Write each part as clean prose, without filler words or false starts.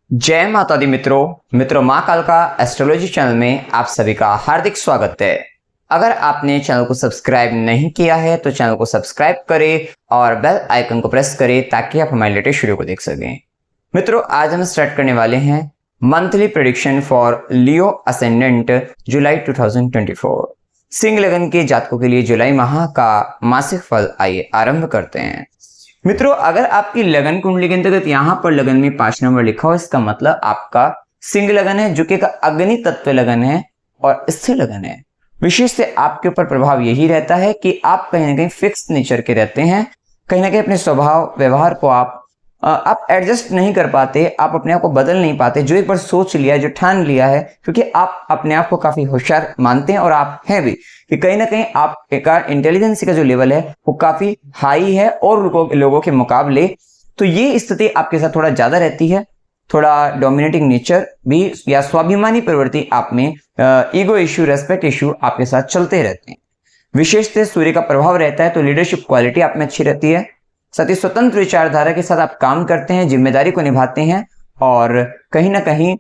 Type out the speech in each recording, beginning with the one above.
जय माता दी मित्रों माँ कालका एस्ट्रोलॉजी चैनल में आप सभी का हार्दिक स्वागत है। अगर आपने चैनल को सब्सक्राइब नहीं किया है तो चैनल को सब्सक्राइब करें और बेल आइकन को प्रेस करें ताकि आप हमारे लेटेस्ट वीडियो को देख सकें। मित्रों, आज हम स्टार्ट करने वाले हैं monthly prediction for Leo ascendant जुलाई 2024। सिंह लगन के जातकों के लिए जुलाई माह का मासिक फल आइए आरंभ करते हैं। मित्रों, अगर आपकी लगन कुंडली के अंतर्गत यहाँ पर लगन में 5 नंबर लिखा हो, इसका मतलब आपका सिंह लगन है जो कि अग्नि तत्व लगन है और स्थिर लगन है। विशेष से आपके ऊपर प्रभाव यही रहता है कि आप कहीं ना कहीं फिक्स नेचर के रहते हैं। कहीं ना कहीं अपने स्वभाव व्यवहार को आप एडजस्ट नहीं कर पाते, आप अपने आप को बदल नहीं पाते। जो एक बार सोच लिया है, जो ठान लिया है, क्योंकि आप अपने आप को काफी होशियार मानते हैं और आप हैं भी कि कहीं ना कहीं आपका इंटेलिजेंस का जो लेवल है वो काफी हाई है और लोगों के मुकाबले। तो ये स्थिति आपके साथ थोड़ा ज्यादा रहती है, थोड़ा डोमिनेटिंग नेचर भी या स्वाभिमानी प्रवृत्ति आप में, ईगो इश्यू, रेस्पेक्ट इश्यू आपके साथ चलते रहते हैं। विशेषतः सूर्य का प्रभाव रहता है तो लीडरशिप क्वालिटी आप में अच्छी रहती है। साथ ही स्वतंत्र विचारधारा के साथ आप काम करते हैं, जिम्मेदारी को निभाते हैं और कहीं ना कहीं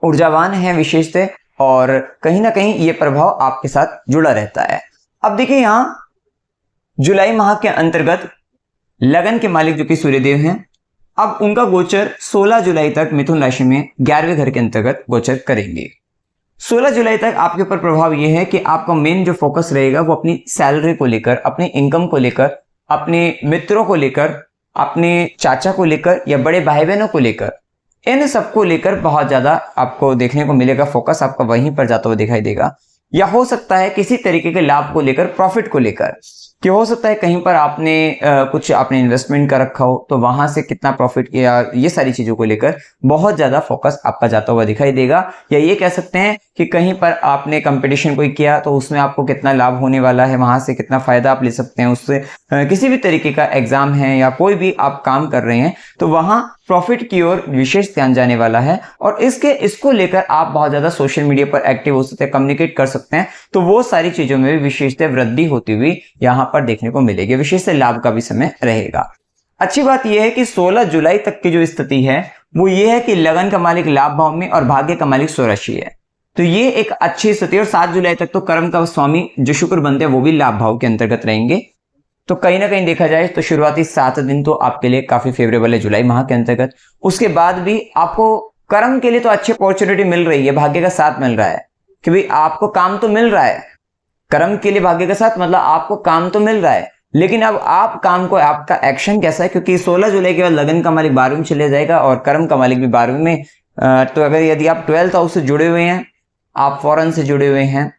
ऊर्जावान हैं विशेषतः, और कहीं ना कहीं ये प्रभाव आपके साथ जुड़ा रहता है। अब देखिए, यहाँ जुलाई माह के अंतर्गत लगन के मालिक जो कि सूर्यदेव हैं, अब उनका गोचर 16 जुलाई तक मिथुन राशि में 11वें घर के अंतर्गत गोचर करेंगे। 16 जुलाई तक आपके ऊपर प्रभाव यह है कि आपका मेन जो फोकस रहेगा वो अपनी सैलरी को लेकर, अपनी इनकम को लेकर, अपने मित्रों को लेकर, अपने चाचा को लेकर या बड़े भाई बहनों को लेकर, इन सबको लेकर बहुत ज्यादा आपको देखने को मिलेगा। फोकस आपका वहीं पर जाता हुआ दिखाई देगा। या हो सकता है किसी तरीके के लाभ को लेकर, प्रॉफिट को लेकर, कि हो सकता है कहीं पर आपने कुछ आपने इन्वेस्टमेंट कर रखा हो तो वहां से कितना प्रॉफिट किया, ये सारी चीजों को लेकर बहुत ज्यादा फोकस आपका जाता हुआ दिखाई देगा। या ये कह सकते हैं कि कहीं पर आपने कंपटीशन कोई किया तो उसमें आपको कितना लाभ होने वाला है, वहां से कितना फायदा आप ले सकते हैं उससे। किसी भी तरीके का एग्जाम है या कोई भी आप काम कर रहे हैं तो वहां प्रॉफिट की ओर विशेष ध्यान जाने वाला है। और इसको लेकर आप बहुत ज्यादा सोशल मीडिया पर एक्टिव हो सकते हैं, कम्युनिकेट कर सकते हैं। तो वो सारी चीजों में भी विशेषतः वृद्धि होती हुई यहाँ पर देखने को मिलेगी। विशेष लाभ का भी समय रहेगा। अच्छी बात यह है कि 16 जुलाई तक की जो स्थिति है वो ये है कि लगन का मालिक लाभ भाव में और भाग्य का मालिक स्वराशि है। तो ये एक अच्छी स्थिति। और 7 जुलाई तक तो कर्म का स्वामी जो शुक्र बनते हैं वो भी लाभ भाव के अंतर्गत रहेंगे। तो कहीं ना कहीं देखा जाए तो शुरुआती 7 दिन तो आपके लिए काफी फेवरेबल है जुलाई माह के अंतर्गत। उसके बाद भी आपको कर्म के लिए तो अच्छी अपॉर्चुनिटी मिल रही है, भाग्य का साथ मिल रहा है कि भाई आपको काम तो मिल रहा है। कर्म के लिए भाग्य का साथ मतलब आपको काम तो मिल रहा है, लेकिन अब आप काम को, आपका एक्शन कैसा है, क्योंकि 16 जुलाई के बाद लगन का मालिक 12वीं में चले जाएगा और कर्म का मालिक भी 12वीं में। तो अगर यदि आप 12th हाउस से जुड़े हुए हैं, आप फॉरेन से जुड़े हुए हैं,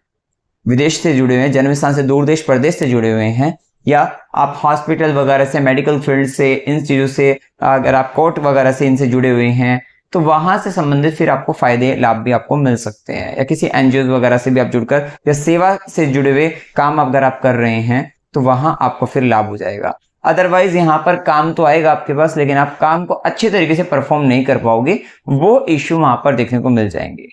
विदेश से जुड़े हुए हैं, जन्म स्थान से दूर देश प्रदेश से जुड़े हुए हैं, या आप हॉस्पिटल वगैरह से, मेडिकल फील्ड से, इन चीजों से, अगर आप कोर्ट वगैरह से इनसे जुड़े हुए हैं तो वहां से संबंधित फिर आपको फायदे लाभ भी आपको मिल सकते हैं। या किसी एनजीओ वगैरह से भी आप जुड़कर या सेवा से जुड़े हुए काम अगर आप कर रहे हैं तो वहां आपको फिर लाभ हो जाएगा। अदरवाइज यहाँ पर काम तो आएगा आपके पास, लेकिन आप काम को अच्छे तरीके से परफॉर्म नहीं कर पाओगे, वो इश्यू वहां पर देखने को मिल जाएंगे।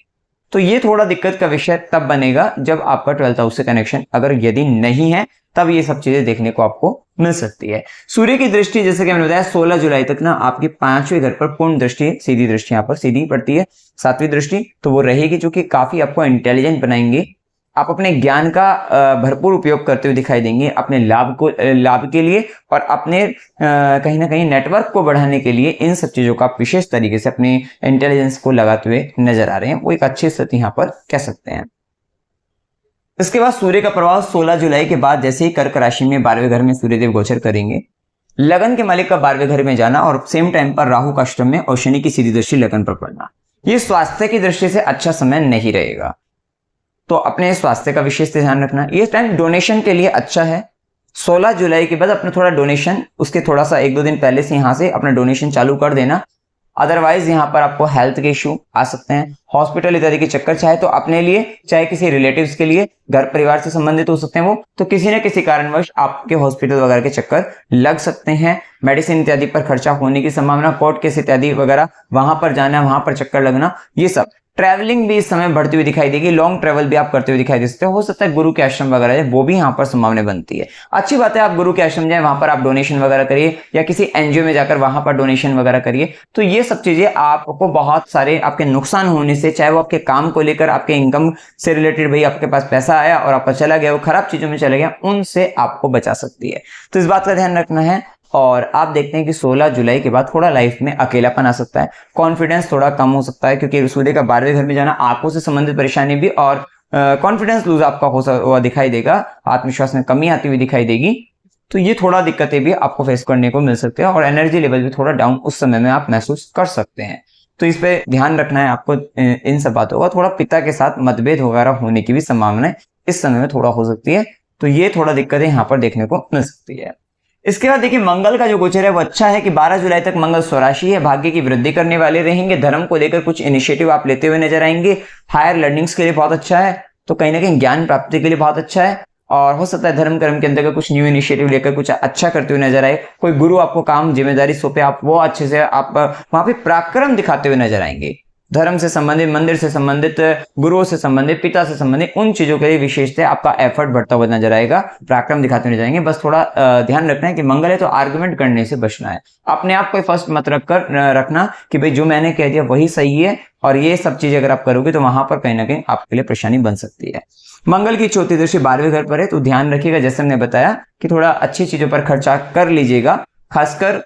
तो ये थोड़ा दिक्कत का विषय तब बनेगा जब आपका 12th हाउस से कनेक्शन अगर यदि नहीं है, तब ये सब चीजें देखने को आपको मिल सकती है। सूर्य की दृष्टि, जैसे कि मैंने बताया, 16 जुलाई तक ना आपकी 5वें घर पर पूर्ण दृष्टि, सीधी दृष्टि यहाँ पर सीधी पड़ती है। 7वीं दृष्टि तो वो रहेगी जो कि काफी आपको इंटेलिजेंट बनाएंगे। आप अपने ज्ञान का भरपूर उपयोग करते हुए दिखाई देंगे अपने लाभ के लिए, और अपने कहीं ना कहीं नेटवर्क को बढ़ाने के लिए इन सब चीजों का आप विशेष तरीके से अपने इंटेलिजेंस को लगाते हुए नजर आ रहे हैं। वो एक अच्छी स्थिति यहाँ पर कह सकते हैं। इसके बाद सूर्य का प्रभाव 16 जुलाई के बाद जैसे ही कर्क राशि में 12वें घर में सूर्यदेव गोचर करेंगे, लगन के मालिक का 12वें घर में जाना और सेम टाइम पर राहु का अष्टम में और शनि की सीधी दृष्टि लगन पर पड़ना, ये स्वास्थ्य की दृष्टि से अच्छा समय नहीं रहेगा। तो अपने स्वास्थ्य का विशेष ध्यान रखना। ये टाइम डोनेशन के लिए अच्छा है। 16 जुलाई के बाद अपने थोड़ा डोनेशन, उसके थोड़ा सा 1-2 दिन पहले से यहां से अपना डोनेशन चालू कर देना। अदरवाइज यहाँ पर आपको हेल्थ के इश्यू आ सकते हैं, हॉस्पिटल इत्यादि के चक्कर, चाहे तो अपने लिए चाहे किसी रिलेटिव्स के लिए, घर परिवार से संबंधित हो सकते हैं वो, तो किसी न किसी कारणवश आपके हॉस्पिटल वगैरह के चक्कर लग सकते हैं। मेडिसिन इत्यादि पर खर्चा होने की संभावना, कोर्ट केस इत्यादि वगैरह, वहां पर जाना, वहां पर चक्कर लगना, ये सब ट्रैवलिंग भी इस समय बढ़ती हुई दिखाई देगी, लॉन्ग ट्रैवल भी आप करते हुए दिखाई दे सकते हो सकता है गुरु के आश्रम वगैरह है वो भी यहाँ पर संभावना बनती है। अच्छी बात है, आप गुरु के आश्रम जाए, वहां पर आप डोनेशन वगैरह करिए या किसी एनजीओ में जाकर वहां पर डोनेशन वगैरह करिए। तो ये सब चीजें आपको बहुत सारे आपके नुकसान होने से, चाहे वो आपके काम को लेकर, आपके इनकम से रिलेटेड, भाई आपके पास पैसा आया और आपका चला गया, वो खराब चीजों में चला गया, उनसे आपको बचा सकती है। तो इस बात का ध्यान रखना है। और आप देखते हैं कि 16 जुलाई के बाद थोड़ा लाइफ में अकेलापन आ सकता है, कॉन्फिडेंस थोड़ा कम हो सकता है, क्योंकि सूर्य का 12वें घर में जाना आंखों से संबंधित परेशानी भी और कॉन्फिडेंस लूज आपका हुआ दिखाई देगा, आत्मविश्वास में कमी आती हुई दिखाई देगी। तो ये थोड़ा दिक्कतें भी आपको फेस करने को मिल सकते हैं और एनर्जी लेवल भी थोड़ा डाउन उस समय में आप महसूस कर सकते हैं। तो इस पे ध्यान रखना है आपको इन सब बातों का। थोड़ा पिता के साथ मतभेद वगैरह होने की भी संभावना इस समय में थोड़ा हो सकती है, तो ये थोड़ा दिक्कतें यहाँ पर देखने को मिल सकती है। इसके बाद देखिए मंगल का जो गोचर है वो अच्छा है कि 12 जुलाई तक मंगल स्वराशि है, भाग्य की वृद्धि करने वाले रहेंगे, धर्म को लेकर कुछ इनिशिएटिव आप लेते हुए नजर आएंगे, हायर लर्निंग्स के लिए बहुत अच्छा है, तो कहीं ना कहीं ज्ञान प्राप्ति के लिए बहुत अच्छा है। और हो सकता है धर्म कर्म के अंदर कुछ न्यू इनिशिएटिव लेकर कुछ अच्छा करते हुए नजर आए, कोई गुरु आपको काम जिम्मेदारी सौंपे, आप वो अच्छे से आप वहां पे पराक्रम दिखाते हुए नजर आएंगे। धर्म से संबंधित, मंदिर से संबंधित, गुरुओं से संबंधित, पिता से संबंधित उन चीजों के लिए विशेषतः आपका एफर्ट बढ़ता हुआ नजर आएगा, पराक्रम दिखाते हुए जाएंगे। बस थोड़ा ध्यान रखना है कि मंगल है तो आर्गुमेंट करने से बचना है, अपने आप को फर्स्ट मत रखना कि भाई जो मैंने कह दिया वही सही है, और ये सब चीजें अगर आप करोगे तो वहां पर कहीं ना कहीं आपके लिए परेशानी बन सकती है। मंगल की चौथी दृष्टि 12वें घर पर है, तो ध्यान रखिएगा, जैसे हमने बताया कि थोड़ा अच्छी चीजों पर खर्चा कर लीजिएगा। खासकर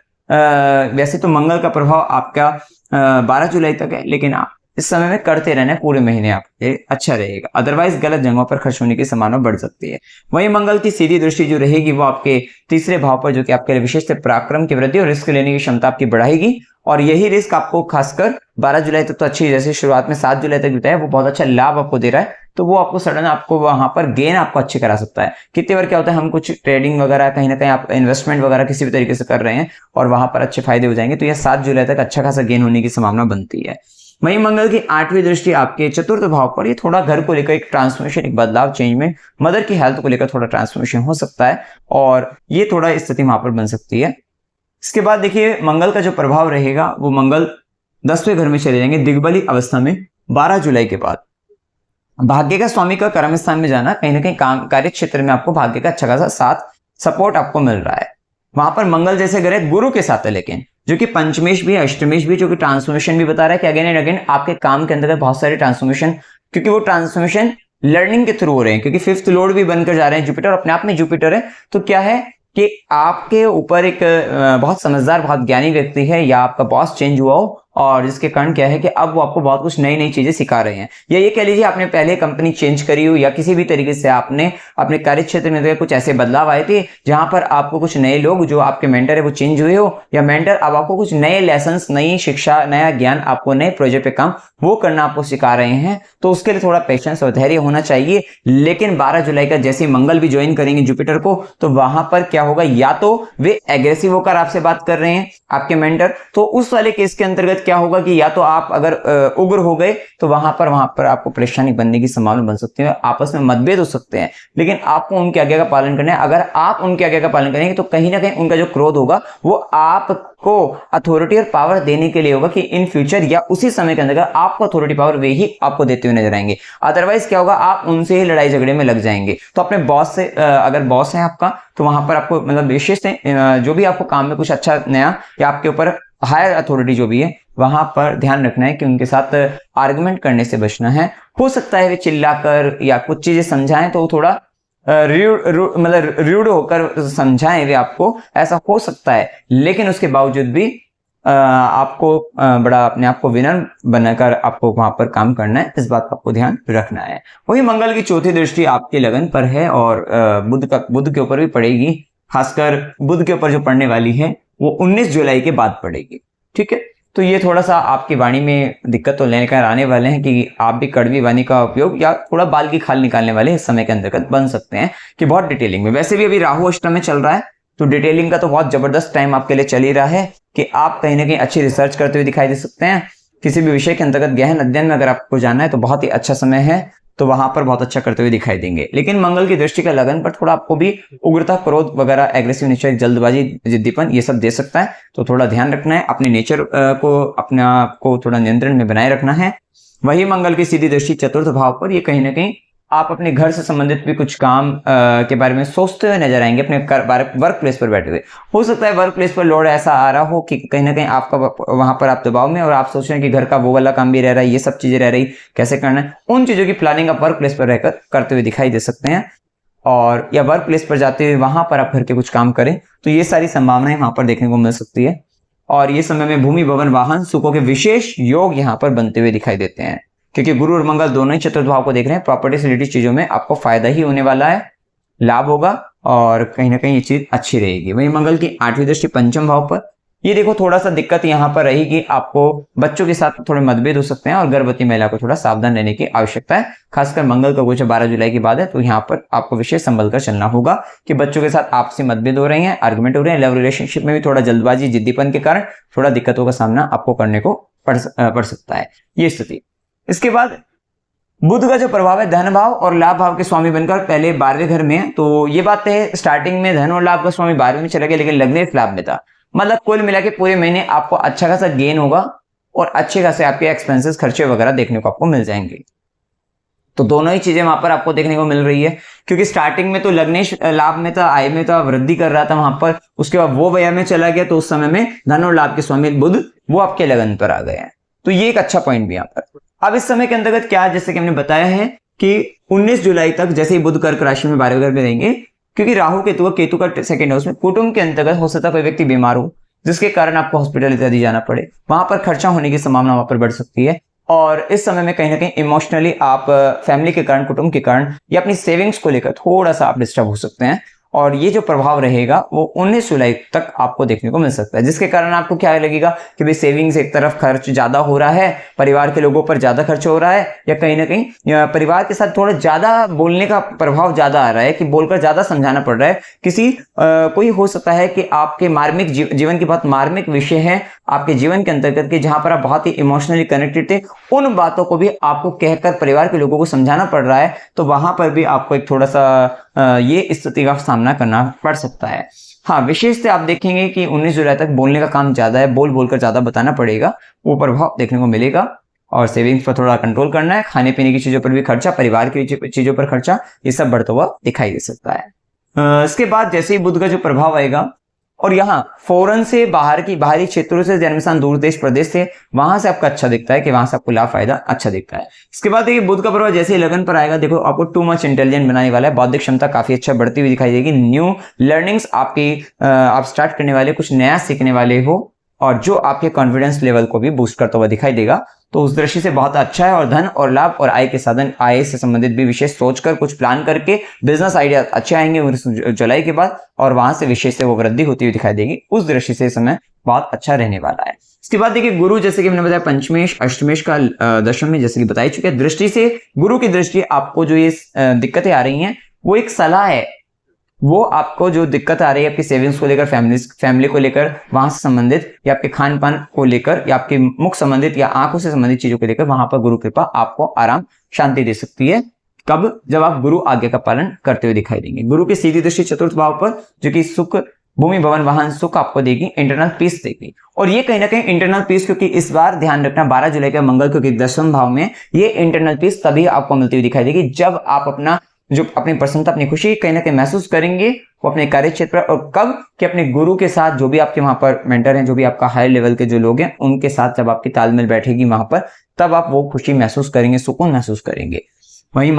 वैसे तो मंगल का प्रभाव आपका 12 जुलाई तक है, लेकिन आप इस समय में करते रहना पूरे महीने आपके अच्छा रहेगा, अदरवाइज गलत जगहों पर खर्च होने की संभावना बढ़ सकती है। वहीं मंगल की सीधी दृष्टि जो रहेगी वो आपके तीसरे भाव पर, जो कि आपके लिए विशेष पराक्रम की वृद्धि और रिस्क लेने की क्षमता आपकी बढ़ाएगी, और यही रिस्क आपको खासकर 12 जुलाई तक तो अच्छी, जैसे शुरुआत में 7 जुलाई तक बताया, वो बहुत अच्छा लाभ आपको दे रहा है, तो वो आपको सडन आपको वहां पर गेन आपको अच्छे करा सकता है। कितनी बार क्या होता है, हम कुछ ट्रेडिंग वगैरह कहीं ना कहीं आप इन्वेस्टमेंट वगैरह किसी भी तरीके से कर रहे हैं और वहां पर अच्छे फायदे हो जाएंगे, तो यह 7 जुलाई तक अच्छा खासा गेन होने की संभावना बनती है। वहीं मंगल की 8वीं दृष्टि आपके चतुर्थ भाव पर, ये थोड़ा घर को लेकर एक ट्रांसफॉर्मेशन, एक बदलाव, चेंज में, मदर की हेल्थ को लेकर थोड़ा ट्रांसफॉर्मेशन हो सकता है, और ये थोड़ा स्थिति वहां पर बन सकती है। इसके बाद देखिए मंगल का जो प्रभाव रहेगा वो मंगल 10वें घर में चले जाएंगे दिग्बली अवस्था में 12 जुलाई के बाद। भाग्य का स्वामी का कर्म स्थान में जाना, कहीं ना कहीं काम कार्य क्षेत्र में आपको भाग्य का अच्छा खासा साथ सपोर्ट आपको मिल रहा है। वहां पर मंगल जैसे ग्रह गुरु के साथ है, लेकिन जो कि पंचमेश भी, अष्टमेश भी, जो कि ट्रांसफॉर्मेशन भी बता रहा है कि अगेन एंड अगेन आपके काम के अंदर बहुत सारे ट्रांसफॉर्मेशन, क्योंकि वो ट्रांसफॉर्मेशन लर्निंग के थ्रू हो रहे हैं, क्योंकि 5th लॉर्ड भी बनकर जा रहे हैं जुपिटर, अपने आप में जुपिटर है, तो क्या है कि आपके ऊपर एक बहुत समझदार, बहुत ज्ञानी व्यक्ति है, या आपका बॉस चेंज हुआ हो, और जिसके कारण क्या है कि अब वो आपको बहुत कुछ नई नई चीजें सिखा रहे हैं, या ये कह लीजिए आपने पहले कंपनी चेंज करी हो, या किसी भी तरीके से आपने अपने कार्य क्षेत्र में कुछ ऐसे बदलाव आए थे जहां पर आपको कुछ नए लोग, जो आपके मेंटर है वो चेंज हुए हो, या मेंटर अब आपको कुछ नए लेसन्स, नई शिक्षा, नया ज्ञान, आपको नए प्रोजेक्ट पे काम वो करना आपको सिखा रहे हैं, तो उसके लिए थोड़ा पेशेंस और धैर्य होना चाहिए। लेकिन 12 जुलाई का जैसे मंगल भी ज्वाइन करेंगे जुपिटर को, तो वहां पर क्या होगा, या तो वे एग्रेसिव होकर आपसे बात कर रहे हैं आपके मेंटर, तो उस वाले केस के अंतर्गत क्या होगा कि या तो आप अगर उग्र हो गए तो वहां पर आपको परेशानी बनने की संभावना बन सकती है, आपस में मतभेद हो सकते हैं, लेकिन आपको उनकी आज्ञा का पालन करना है। अगर आप उनकी आज्ञा का पालन करेंगे तो कहीं ना कहीं उनका जो क्रोध होगा वो आपको अथॉरिटी और पावर देने के लिए होगा, कि इन फ्यूचर या उसी समय के अंदर आपको अथॉरिटी पावर वे ही आपको देते हुए नजर आएंगे। अदरवाइज क्या होगा, आप उनसे ही लड़ाई झगड़े में लग जाएंगे। तो अपने बॉस से, अगर बॉस है आपका, तो वहां पर आपको मतलब विशेष जो भी आपको काम में कुछ अच्छा नया, या आपके ऊपर हायर अथॉरिटी जो भी है, वहां पर ध्यान रखना है कि उनके साथ आर्गुमेंट करने से बचना है। हो सकता है वे चिल्लाकर या कुछ चीजें समझाएं तो थोड़ा रूड होकर समझाएं वे आपको, ऐसा हो सकता है, लेकिन उसके बावजूद भी आपको बड़ा अपने आप को विनम्र बनाकर आपको वहां पर काम करना है, इस बात का आपको ध्यान रखना है। वही मंगल की चौथी दृष्टि आपके लगन पर है, और बुध के ऊपर भी पड़ेगी, खासकर बुध के ऊपर जो पड़ने वाली है वो 19 जुलाई के बाद पड़ेगी। ठीक है, तो ये थोड़ा सा आपकी वाणी में दिक्कत तो लेकर आने वाले हैं, कि आप भी कड़वी वाणी का उपयोग या थोड़ा बाल की खाल निकालने वाले इस समय के अंतर्गत बन सकते हैं, कि बहुत डिटेलिंग में। वैसे भी अभी राहु अष्टम में चल रहा है, तो डिटेलिंग का तो बहुत जबरदस्त टाइम आपके लिए चल ही रहा है, कि आप कहीं ना कहीं अच्छी रिसर्च करते हुए दिखाई दे सकते हैं। किसी भी विषय के अंतर्गत गहन अध्ययन में अगर आपको जाना है तो बहुत ही अच्छा समय है, तो वहां पर बहुत अच्छा करते हुए दिखाई देंगे। लेकिन मंगल की दृष्टि का लगन पर थोड़ा आपको भी उग्रता, क्रोध वगैरह, एग्रेसिव नेचर, जल्दबाजी, जिद्दीपन, ये सब दे सकता है, तो थोड़ा ध्यान रखना है। अपने नेचर को, अपने आप को थोड़ा नियंत्रण में बनाए रखना है। वही मंगल की सीधी दृष्टि चतुर्थ भाव पर, ये कहीं ना कहीं आप अपने घर से संबंधित भी कुछ काम के बारे में सोचते हुए नजर आएंगे अपने वर्क प्लेस पर बैठे हुए। हो सकता है वर्क प्लेस पर लोड ऐसा आ रहा हो कि कहीं ना कहीं आपका वहां पर आप दबाव में और आप सोच रहे हैं कि घर का वो वाला काम भी रह रहा है, ये सब चीजें रह रही, कैसे करना है, उन चीजों की प्लानिंग आप वर्क प्लेस पर रहकर करते हुए दिखाई दे सकते हैं। और या वर्क प्लेस पर जाते हुए वहां पर आप घर के कुछ काम करें, तो ये सारी संभावनाएं वहां पर देखने को मिल सकती है। और ये समय में भूमि भवन वाहन सुखों के विशेष योग यहाँ पर बनते हुए दिखाई देते हैं, क्योंकि गुरु और मंगल दोनों ही चतुर्थ भाव को देख रहे हैं। प्रॉपर्टी से रिलेटेड चीजों में आपको फायदा ही होने वाला है, लाभ होगा और कहीं ना कहीं ये चीज अच्छी रहेगी। वहीं मंगल की 8वीं दृष्टि पंचम भाव पर, ये देखो थोड़ा सा दिक्कत यहाँ पर रहेगी, आपको बच्चों के साथ थोड़े मतभेद हो सकते हैं और गर्भवती महिला को थोड़ा सावधान रहने की आवश्यकता है। खासकर मंगल का गोचर 12 जुलाई के बाद है, तो यहाँ पर आपको विशेष संभल कर चलना होगा कि बच्चों के साथ आपसी मतभेद हो रहे हैं, आर्गुमेंट हो रहे हैं। लव रिलेशनशिप में भी थोड़ा जल्दबाजी जिद्दीपन के कारण थोड़ा दिक्कतों का सामना आपको करने को पड़ सकता है ये स्थिति। इसके बाद बुध का जो प्रभाव है धन भाव और लाभ भाव के स्वामी बनकर पहले 12वें घर में है, तो ये बात है स्टार्टिंग में धन और लाभ का स्वामी 12वें में चला गया, लेकिन लग्नेश लाभ में था। मतलब कुल मिला के पूरे महीने आपको अच्छा खासा गेन होगा और अच्छे खासे आपके एक्सपेंसेस खर्चे वगैरह देखने को आपको मिल जाएंगे। तो दोनों ही चीजें वहां पर आपको देखने को मिल रही है, क्योंकि स्टार्टिंग में तो लग्नेश लाभ में था, आय में था, वृद्धि कर रहा था वहां पर, उसके बाद वो व्यय में चला गया, तो उस समय में धन और लाभ के स्वामी बुध वो आपके लगन पर आ गए हैं। तो ये एक अच्छा पॉइंट भी यहाँ पर। अब इस समय के अंतर्गत क्या, जैसे कि हमने बताया है कि 19 जुलाई तक जैसे ही बुध कर्क राशि में 12वें घर में रहेंगे, क्योंकि राहु केतु का सेकंड हाउस में कुटुंब के अंतर्गत हो सकता है कोई व्यक्ति बीमार हो जिसके कारण आपको हॉस्पिटल इत्यादि जाना पड़े, वहां पर खर्चा होने की संभावना वहां पर बढ़ सकती है। और इस समय में कहीं ना कहीं इमोशनली आप फैमिली के कारण, कुटुंब के कारण या अपनी सेविंग्स को लेकर थोड़ा सा आप डिस्टर्ब हो सकते हैं। और ये जो प्रभाव रहेगा वो 19 जुलाई तक आपको देखने को मिल सकता है, जिसके कारण आपको क्या लगेगा कि भाई सेविंग्स एक तरफ खर्च ज्यादा हो रहा है, परिवार के लोगों पर ज्यादा खर्च हो रहा है, या कहीं ना कहीं परिवार के साथ थोड़ा ज्यादा बोलने का प्रभाव ज्यादा आ रहा है कि बोलकर ज्यादा समझाना पड़ रहा है। कोई हो सकता है कि आपके मार्मिक जीवन की बहुत मार्मिक विषय है आपके जीवन के अंतर्गत के, जहां पर आप बहुत ही इमोशनली कनेक्टेड थे, उन बातों को भी आपको कहकर परिवार के लोगों को समझाना पड़ रहा है। तो वहां पर भी आपको एक थोड़ा सा ये स्थिति का सामना करना पड़ सकता है। हाँ, विशेष से आप देखेंगे कि 19 जुलाई तक बोलने का काम ज्यादा है, बोलकर ज्यादा बताना पड़ेगा, वो प्रभाव देखने को मिलेगा। और सेविंग्स पर थोड़ा कंट्रोल करना है, खाने पीने की चीजों पर भी खर्चा, परिवार की चीजों पर खर्चा, ये सब बढ़ता हुआ दिखाई दे सकता है। इसके बाद जैसे ही बुध का जो प्रभाव आएगा और यहाँ फौरन से बाहरी क्षेत्रों से, जन्मस्थान दूर देश प्रदेश से, वहां से आपका अच्छा दिखता है कि वहां से आपको लाभ फायदा अच्छा दिखता है। इसके बाद देखिए बुध का प्रभाव जैसे ही लगन पर आएगा, देखो आपको टू मच इंटेलिजेंट बनाने वाला है, बौद्धिक क्षमता काफी अच्छा बढ़ती हुई दिखाई देगी, न्यू लर्निंग्स आप स्टार्ट करने वाले, कुछ नया सीखने वाले हो, और जो आपके कॉन्फिडेंस लेवल को भी बूस्ट करता हुआ दिखाई देगा। तो उस दृष्टि से बहुत अच्छा है। और धन और लाभ और आय के साधन, आय से संबंधित भी विशेष सोचकर कुछ प्लान करके बिजनेस आइडिया अच्छे आएंगे 19 जुलाई के बाद, और वहां से विशेष से वो वृद्धि होती हुई दिखाई देगी। उस दृष्टि से समय बहुत अच्छा रहने वाला है। इसके बाद देखिए गुरु, जैसे कि हमने बताया पंचमेश अष्टमेश का दशम में, जैसे कि बता ही चुके, दृष्टि से गुरु की दृष्टि आपको जो ये दिक्कतें आ रही हैं वो एक सलाह है। वो आपको जो दिक्कत आ रही है आपकी सेविंग्स को लेकर, फैमिली को लेकर, वहां से संबंधित, या आपके खान पान को लेकर, या आपके मुख संबंधित या आंखों से संबंधित चीजों को लेकर, वहां पर गुरु कृपा आपको आराम शांति दे सकती है। कब? जब आप गुरु आज्ञा का पालन करते हुए दिखाई देंगे। गुरु की सीधी दृष्टि चतुर्थ भाव पर, जो कि सुख, भूमि भवन वाहन सुख आपको देगी, इंटरनल पीस देगी। और ये कहीं ना कहीं इंटरनल पीस, क्योंकि इस बार ध्यान रखना 12 जुलाई का मंगल, क्योंकि 10वें भाव में, ये इंटरनल पीस तभी आपको मिलती हुई दिखाई देगी जब आप अपनी प्रसन्नता, अपनी खुशी कहीं ना कहीं महसूस करेंगे वो अपने कार्य क्षेत्र पर। और कब? कि अपने गुरु के साथ, जो भी आपके वहां पर मेंटर हैं, जो भी आपका हाई लेवल के जो लोग हैं, उनके साथ जब आपकी तालमेल बैठेगी वहां पर, तब आप वो खुशी महसूस करेंगे, सुकून महसूस करेंगे। वहीं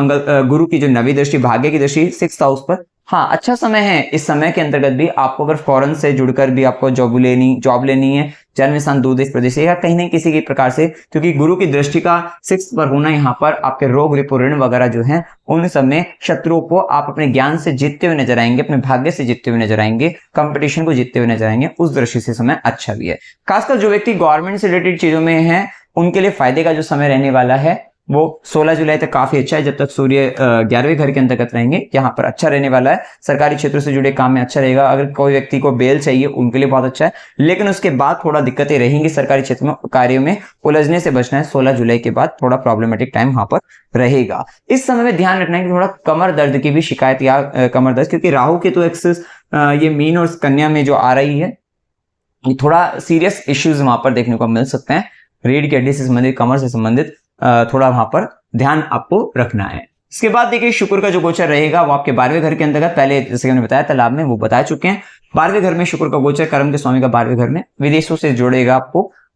गुरु की जो 9वीं दृष्टि, भाग्य की दृष्टि 6th हाउस पर, हाँ अच्छा समय है। इस समय के अंतर्गत भी आपको अगर फॉरेन से जुड़कर भी आपको जॉब लेनी है, जन्म स्थान दूर देश प्रदेश या कहीं ना किसी के प्रकार से, क्योंकि गुरु की दृष्टि का 6th पर होना, यहाँ पर आपके रोग, रिपो, ऋण वगैरह जो है, उन सब में शत्रुओं को आप अपने ज्ञान से जीतते हुए नजर आएंगे, अपने भाग्य से जीतते हुए नजर आएंगे, कंपटीशन को जीतते हुए नजर आएंगे। उस दृष्टि से समय अच्छा भी है। खासकर जो व्यक्ति गवर्नमेंट से रिलेटेड चीजों में है, उनके लिए फायदे का जो समय रहने वाला है वो 16 जुलाई तक काफी अच्छा है, जब तक सूर्य 11वें घर के अंतर्गत रहेंगे, यहाँ पर अच्छा रहने वाला है। सरकारी क्षेत्रों से जुड़े काम में अच्छा रहेगा। अगर कोई व्यक्ति को बेल चाहिए, उनके लिए बहुत अच्छा है, लेकिन उसके बाद थोड़ा दिक्कतें रहेंगी सरकारी क्षेत्र में, कार्यों में उलझने से बचना है। 16 जुलाई के बाद थोड़ा प्रॉब्लमेटिक टाइम वहां पर रहेगा। इस समय में ध्यान रखना है कि थोड़ा कमर दर्द की भी शिकायत या कमर दर्द, क्योंकि राहु के तो एक्सेस ये मीन और कन्या में जो आ रही है, थोड़ा सीरियस इश्यूज वहां पर देखने को मिल सकते हैं। रीढ़ की हड्डी से संबंधित, कमर से संबंधित थोड़ा वहां पर ध्यान आपको रखना है। इसके बाद देखिए शुक्र का जो गोचर रहेगा वो आपके 12वें घर के अंतर्गत, पहले जैसे हमने बताया था लाभ में, वो बता चुके हैं। 12वें घर में शुक्र का गोचर, कर्म के स्वामी का 12वें घर में, विदेशों से जोड़ेगा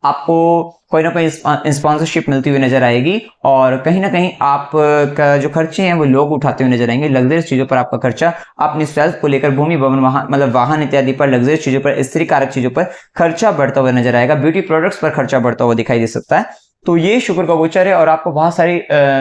आपको कोई ना कोई स्पॉन्सरशिप मिलती हुई नजर आएगी, और कहीं ना कहीं आप का जो खर्चे हैं वो लोग उठाते हुए नजर आएंगे। लग्जरियस चीजों पर आपका खर्चा, अपनी सेल्फ को लेकर, भूमि भवन वाहन मतलब वाहन इत्यादि पर, लग्जरियस चीजों पर, स्त्री कारक चीजों पर खर्चा बढ़ता हुआ नजर आएगा। ब्यूटी प्रोडक्ट्स पर खर्चा बढ़ता हुआ दिखाई दे सकता है। तो ये शुक्र का गोचर है और आपको बहुत सारी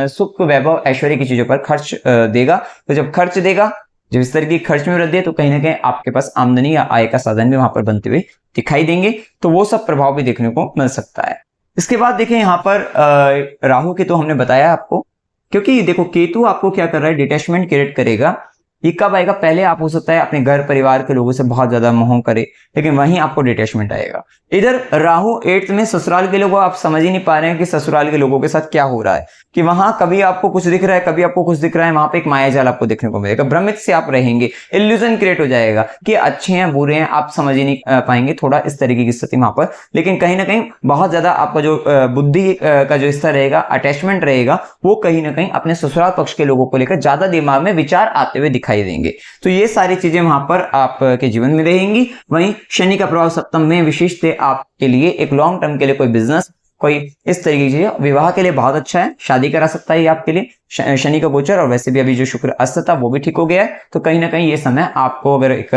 सुख वैभव ऐश्वर्य की चीजों पर खर्च देगा। तो जब खर्च देगा, जब इस तरह की खर्च में वृद्धि है, तो कहीं ना कहीं आपके पास आमदनी या आय का साधन भी वहां पर बनते हुए दिखाई देंगे। तो वो सब प्रभाव भी देखने को मिल सकता है। इसके बाद देखिए यहाँ पर राहु के तो हमने बताया आपको, क्योंकि देखो केतु आपको क्या कर रहा है, डिटैचमेंट क्रिएट करेगा। ये कब आएगा, पहले आप हो सकता है अपने घर परिवार के लोगों से बहुत ज्यादा मोह करे, लेकिन वहीं आपको डिटैचमेंट आएगा। इधर राहु 8th में, ससुराल के लोगों, आप समझ ही नहीं पा रहे हैं कि ससुराल के लोगों के साथ क्या हो रहा है, कि वहां कभी आपको कुछ दिख रहा है, कभी आपको कुछ दिख रहा है, वहां पे एक मायाजाल आपको देखने को मिलेगा। भ्रमित से आप रहेंगे, इल्यूजन क्रिएट हो जाएगा कि अच्छे हैं बुरे हैं, आप समझ ही नहीं पाएंगे, थोड़ा इस तरीके की स्थिति वहां पर। लेकिन कहीं ना कहीं बहुत ज्यादा आपका जो बुद्धि का जो स्तर रहेगा, अटैचमेंट रहेगा, वो कहीं ना कहीं अपने ससुराल पक्ष के लोगों को लेकर ज्यादा दिमाग में विचार आते हुए दिखाई देंगे। तो ये सारी चीजें वहां पर आपके जीवन में रहेंगी। वहीं शनि का प्रभाव सप्तम में विशेष थे आपके लिए, एक लॉन्ग टर्म के लिए कोई बिजनेस, कोई इस तरीके की चीजें, विवाह के लिए बहुत अच्छा है, शादी करा सकता है ये आपके लिए शनि का गोचर। और वैसे भी अभी जो शुक्र अस्त था वो भी ठीक हो गया है, तो कहीं ना कहीं ये समय आपको, अगर एक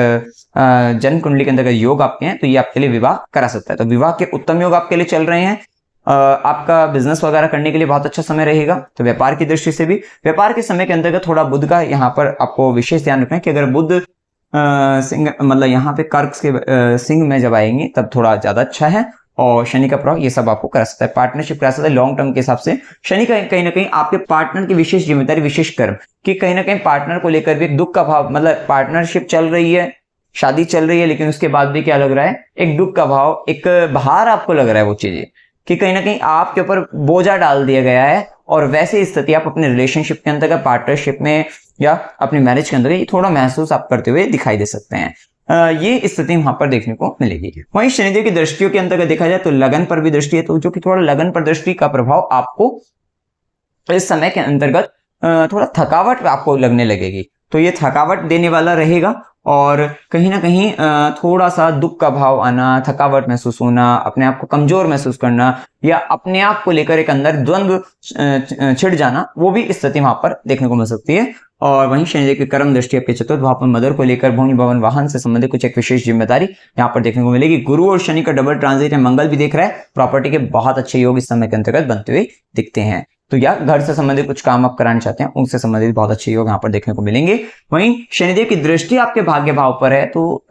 जन्म कुंडली के अंदर योग आपके हैं, तो ये आपके लिए विवाह करा सकता है। तो विवाह के उत्तम योग आपके लिए चल रहे हैं। आपका बिजनेस वगैरह करने के लिए बहुत अच्छा समय रहेगा। तो व्यापार की दृष्टि से भी, व्यापार के समय के अंतर्गत थोड़ा बुध का यहाँ पर आपको विशेष ध्यान रखना है कि अगर बुध सिंह मतलब यहाँ पे कर्क के सिंह में जब आएंगे तब थोड़ा ज्यादा अच्छा है। और शनि का प्रभाव ये सब आपको करा सकता है, पार्टनरशिप करा सकता है लॉन्ग टर्म के हिसाब से। शनि का कहीं ना कहीं आपके पार्टनर की विशेष जिम्मेदारी, विशेष कर्म, कि कहीं ना कहीं पार्टनर को लेकर भी एक दुख का भाव, मतलब पार्टनरशिप चल रही है, शादी चल रही है, लेकिन उसके बाद भी क्या लग रहा है, एक दुख का भाव, एक भार आपको लग रहा है वो चीजें, कि कहीं ना कहीं आपके ऊपर बोझा डाल दिया गया है। और वैसे स्थिति आप अपने रिलेशनशिप के अंदर, पार्टनरशिप में या अपने मैरिज के अंदर ये थोड़ा महसूस आप करते हुए दिखाई दे सकते हैं। ये स्थिति वहां पर देखने को मिलेगी। वहीं शनिदेव की दृष्टियों के अंतर्गत देखा जाए तो लगन पर भी दृष्टि है, तो जो कि थोड़ा लगन पर दृष्टि का प्रभाव आपको इस समय के अंतर्गत थोड़ा थकावट आपको लगने लगेगी। तो ये थकावट देने वाला रहेगा, और कहीं ना कहीं थोड़ा सा दुख का भाव आना, थकावट महसूस होना, अपने आप को कमजोर महसूस करना, या अपने आप को लेकर एक अंदर द्वंद्व छिड़ जाना, वो भी स्थिति वहां पर देखने को मिल सकती है। और वहीं शनिदेव की कर्म दृष्टि आपके चतुर्थ भाव पर मदर को लेकर भूमि भवन वाहन से संबंधित कुछ एक विशेष जिम्मेदारी यहाँ पर देखने को मिलेगी। गुरु और शनि का डबल ट्रांजिट है, मंगल भी देख रहा है, प्रॉपर्टी के बहुत अच्छे योग इस समय के अंतर्गत बनते हुए दिखते हैं। तो या घर से संबंधित कुछ काम आप कराना चाहते हैं, उनसे संबंधित बहुत अच्छे योग यहाँ पर देखने को मिलेंगे। वहीं शनिदेव की दृष्टि आपके भाग्य भाव पर है, तो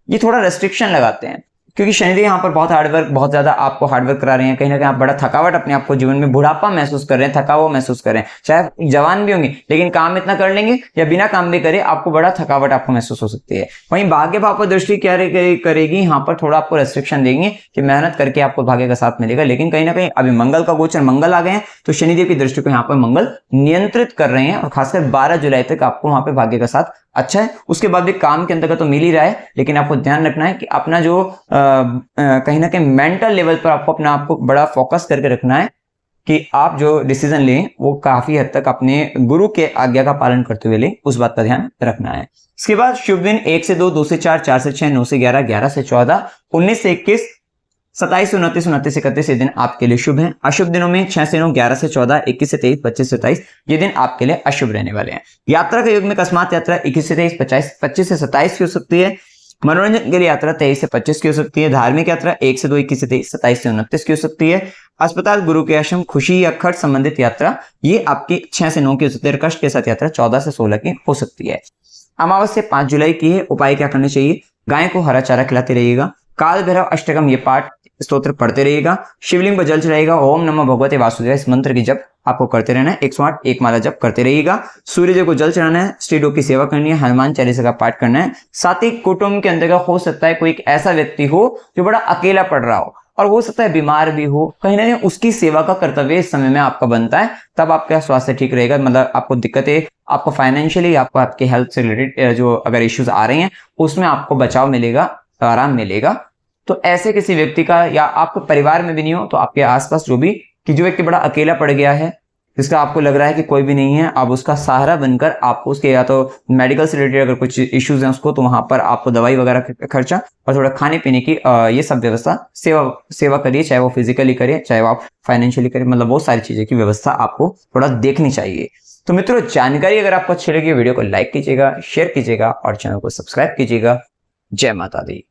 ये थोड़ा रेस्ट्रिक्शन लगाते हैं, क्योंकि शनिदेव यहाँ पर बहुत हार्डवर्क, बहुत ज्यादा आपको हार्डवर्क करा रहे हैं। कहीं ना कहीं आप बड़ा थकावट अपने आप को जीवन में, बुढ़ापा महसूस कर रहे हैं, थका हुआ महसूस कर रहे हैं। चाहे जवान भी होंगे लेकिन काम इतना कर लेंगे, या बिना काम भी करे आपको बड़ा थकावट आपको महसूस हो सकती है। वहीं भाग्य भाव पर दृष्टि क्या करेगी, यहाँ पर थोड़ा आपको रेस्ट्रिक्शन देंगे कि मेहनत करके आपको भाग्य का साथ मिलेगा। लेकिन कहीं ना कहीं अभी मंगल का गोचर, मंगल आ गए हैं, तो शनिदेव की दृष्टि को यहाँ पर मंगल नियंत्रित कर रहे हैं, और खासकर 12 जुलाई तक आपको वहां पर भाग्य का साथ अच्छा है। उसके बाद भी काम के अंतर्गत तो मिल ही रहा है, लेकिन आपको ध्यान रखना है कि अपना जो कहीं ना कहीं मेंटल लेवल पर आपको अपना आपको बड़ा फोकस करके रखना है, कि आप जो डिसीजन लें वो काफी हद तक अपने गुरु के आज्ञा का पालन करते हुए लें, उस बात का ध्यान रखना है। इसके बाद शुभ दिन 1 से 2, 2 से 4, 4 से 6, 9 से 11, 11 से 14, 19 से 21, 27 से 29, 29 से 31 ये दिन आपके लिए शुभ हैं। अशुभ दिनों में 6 से 9, 11 से 14, 21 से 23, 25 से 27 ये दिन आपके लिए अशुभ रहने वाले हैं। यात्रा के योग में अकस्मात यात्रा 21 से 23, 25 से 27 की हो सकती है। मनोरंजन के लिए यात्रा 23 से 25 की हो सकती है। धार्मिक यात्रा 1 से 2, 21 से 23, 27 से 29 की हो सकती है। अस्पताल, गुरु के आश्रम, खुशी या खर्च संबंधित यात्रा ये आपकी 6 से 9 की हो सकती है। कष्ट के साथ यात्रा 14 से 16 की हो सकती है। अमावस्या 5 जुलाई की है। उपाय क्या करने चाहिए, गाय को हरा चारा खिलाते रहिएगा, काल भैरव अष्टकम ये पाठ स्तोत्र पढ़ते रहिएगा, शिवलिंग पर जल चढ़ाइएगा, ओम नमः भगवते वासुदेवाय इस मंत्र की जप आपको करते रहना है, 108 एक माला जप करते रहिएगा। सूर्य देव को जल चढ़ाना है, श्रीडोग की सेवा करनी है, हनुमान चालीसा का पाठ करना है। साथ ही कुटुंब के अंतर्गत हो सकता है कोई एक ऐसा व्यक्ति हो जो बड़ा अकेला पड़ रहा हो, और हो सकता है बीमार भी हो, कहीं ना कहीं उसकी सेवा का कर्तव्य इस समय में आपका बनता है। तब आपका स्वास्थ्य ठीक रहेगा, मतलब आपको दिक्कतें, आपको फाइनेंशियली, आपको आपके हेल्थ से रिलेटेड जो अगर इश्यूज आ रहे हैं उसमें आपको बचाव मिलेगा, आराम मिलेगा। तो ऐसे किसी व्यक्ति का, या आपको परिवार में भी नहीं हो तो आपके आसपास जो भी कि जो व्यक्ति बड़ा अकेला पड़ गया है, जिसका आपको लग रहा है कि कोई भी नहीं है, आप उसका सहारा बनकर आपको उसके या तो मेडिकल से रिलेटेड अगर कुछ इश्यूज हैं उसको, तो वहां पर आपको दवाई वगैरह का खर्चा और थोड़ा खाने पीने की ये सब व्यवस्था सेवा करिए, चाहे वो फिजिकली करिए चाहे वो आप फाइनेंशियली करिए, मतलब वो सारी चीजें की व्यवस्था आपको थोड़ा देखनी चाहिए। तो मित्रों, जानकारी अगर आपको अच्छी लगी वीडियो को लाइक कीजिएगा, शेयर कीजिएगा और चैनल को सब्सक्राइब कीजिएगा। जय माता दी।